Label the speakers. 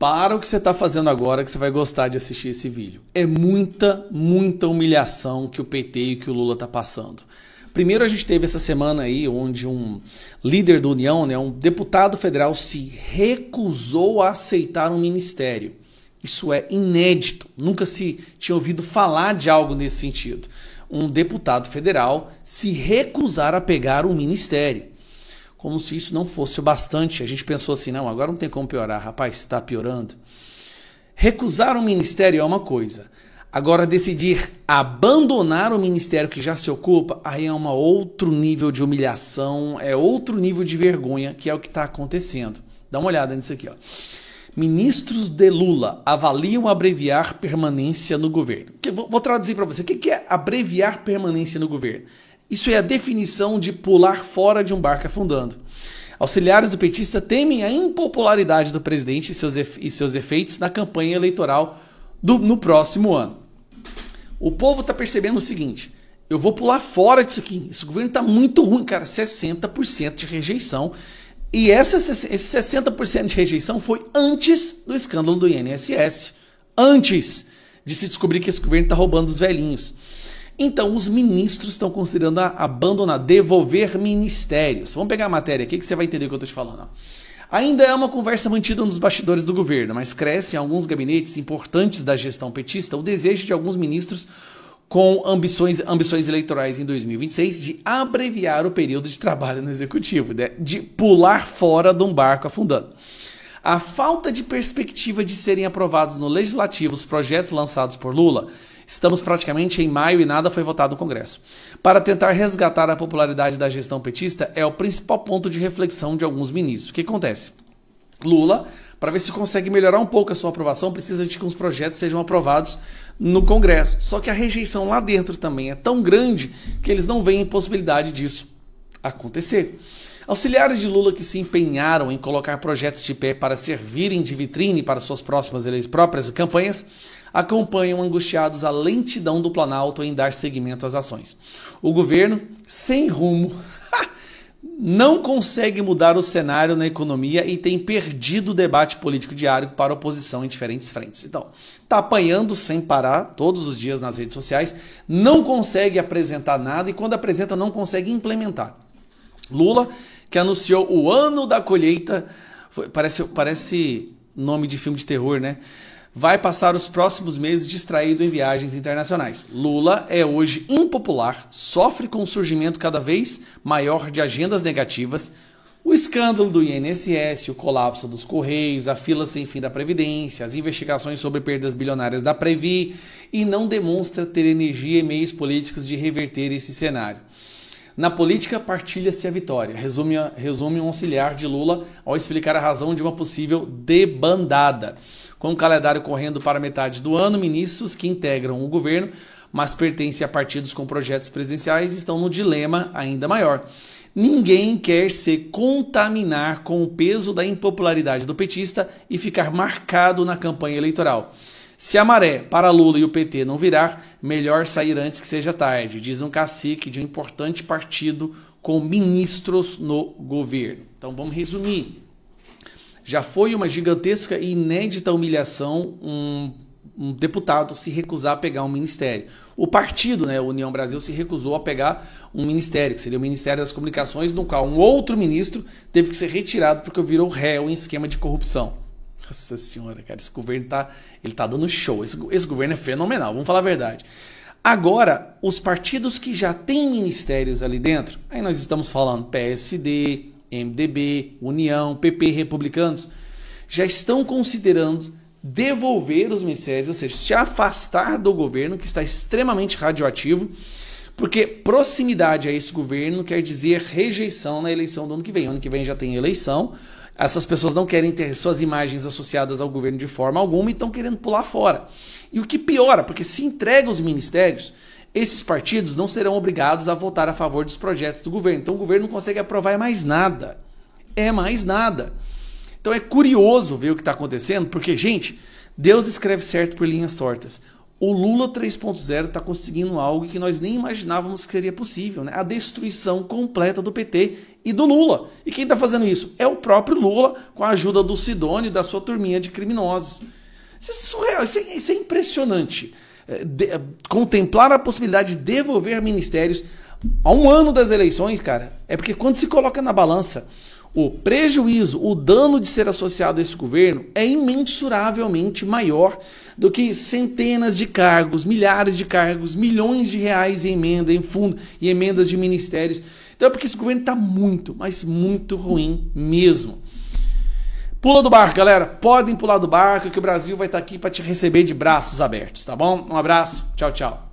Speaker 1: Para o que você está fazendo agora que você vai gostar de assistir esse vídeo. É muita humilhação que o PT e que o Lula tá passando. Primeiro a gente teve essa semana aí onde um líder da União, né, um deputado federal se recusou a aceitar um ministério. Isso é inédito, nunca se tinha ouvido falar de algo nesse sentido. Um deputado federal se recusar a pegar um ministério. Como se isso não fosse o bastante. A gente pensou assim, não, agora não tem como piorar. Rapaz, está piorando. Recusar um ministério é uma coisa. Agora, decidir abandonar o ministério que já se ocupa, aí é um outro nível de humilhação, é outro nível de vergonha, que é o que está acontecendo. Dá uma olhada nisso aqui, ó. Ministros de Lula avaliam abreviar permanência no governo. Vou traduzir para você. O que é abreviar permanência no governo? Isso é a definição de pular fora de um barco afundando. Auxiliares do petista temem a impopularidade do presidente e seus efeitos na campanha eleitoral no próximo ano. O povo está percebendo o seguinte, eu vou pular fora disso aqui, esse governo está muito ruim, cara, 60% de rejeição. E esse 60% de rejeição foi antes do escândalo do INSS, antes de se descobrir que esse governo está roubando os velhinhos. Então, os ministros estão considerando abandonar, devolver ministérios. Vamos pegar a matéria aqui que você vai entender o que eu estou te falando. Ainda é uma conversa mantida nos bastidores do governo, mas cresce em alguns gabinetes importantes da gestão petista o desejo de alguns ministros com ambições eleitorais em 2026 de abreviar o período de trabalho no executivo, de pular fora de um barco afundando. A falta de perspectiva de serem aprovados no legislativo os projetos lançados por Lula. Estamos praticamente em maio e nada foi votado no Congresso. Para tentar resgatar a popularidade da gestão petista é o principal ponto de reflexão de alguns ministros. O que acontece? Lula, para ver se consegue melhorar um pouco a sua aprovação, precisa de que os projetos sejam aprovados no Congresso. Só que a rejeição lá dentro também é tão grande que eles não veem possibilidade disso acontecer. Auxiliares de Lula que se empenharam em colocar projetos de pé para servirem de vitrine para suas próprias campanhas, acompanham angustiados a lentidão do Planalto em dar seguimento às ações. O governo, sem rumo, não consegue mudar o cenário na economia e tem perdido o debate político diário para a oposição em diferentes frentes. Então, está apanhando sem parar todos os dias nas redes sociais, não consegue apresentar nada e quando apresenta não consegue implementar. Lula, que anunciou o ano da colheita, parece nome de filme de terror, né? Vai passar os próximos meses distraído em viagens internacionais. Lula é hoje impopular, sofre com o surgimento cada vez maior de agendas negativas, o escândalo do INSS, o colapso dos Correios, a fila sem fim da Previdência, as investigações sobre perdas bilionárias da Previ e não demonstra ter energia e meios políticos de reverter esse cenário. Na política, partilha-se a vitória, resume um auxiliar de Lula ao explicar a razão de uma possível debandada. Com o calendário correndo para metade do ano, ministros que integram o governo, mas pertencem a partidos com projetos presidenciais, estão no dilema ainda maior. Ninguém quer se contaminar com o peso da impopularidade do petista e ficar marcado na campanha eleitoral. Se a maré para Lula e o PT não virar, melhor sair antes que seja tarde, diz um cacique de um importante partido com ministros no governo. Então vamos resumir. Já foi uma gigantesca e inédita humilhação um deputado se recusar a pegar um ministério. O partido, né, União Brasil, se recusou a pegar um ministério, que seria o Ministério das Comunicações, no qual um outro ministro teve que ser retirado porque virou réu em esquema de corrupção. Nossa senhora, cara, esse governo tá dando show. Esse governo é fenomenal, vamos falar a verdade. Agora, os partidos que já têm ministérios ali dentro, aí nós estamos falando PSD, MDB, União, PP, Republicanos, já estão considerando devolver os ministérios, ou seja, se afastar do governo que está extremamente radioativo, porque proximidade a esse governo quer dizer rejeição na eleição do ano que vem. Ano que vem já tem eleição, essas pessoas não querem ter suas imagens associadas ao governo de forma alguma e estão querendo pular fora. E o que piora, porque se entrega os ministérios, esses partidos não serão obrigados a votar a favor dos projetos do governo. Então o governo não consegue aprovar mais nada. É mais nada. Então é curioso ver o que está acontecendo, porque, gente, Deus escreve certo por linhas tortas. O Lula 3.0 está conseguindo algo que nós nem imaginávamos que seria possível, né? A destruição completa do PT e do Lula. E quem está fazendo isso? É o próprio Lula, com a ajuda do Sidônio e da sua turminha de criminosos. Isso é surreal, isso é impressionante. Contemplar a possibilidade de devolver ministérios a um ano das eleições, cara, é porque quando se coloca na balança o prejuízo, o dano de ser associado a esse governo é imensuravelmente maior do que centenas de cargos, milhares de cargos, milhões de reais em emenda, em fundo, e emendas de ministérios. Então é porque esse governo está muito, mas muito ruim mesmo. Pula do barco, galera. Podem pular do barco que o Brasil vai estar aqui para te receber de braços abertos, tá bom? Um abraço. Tchau, tchau.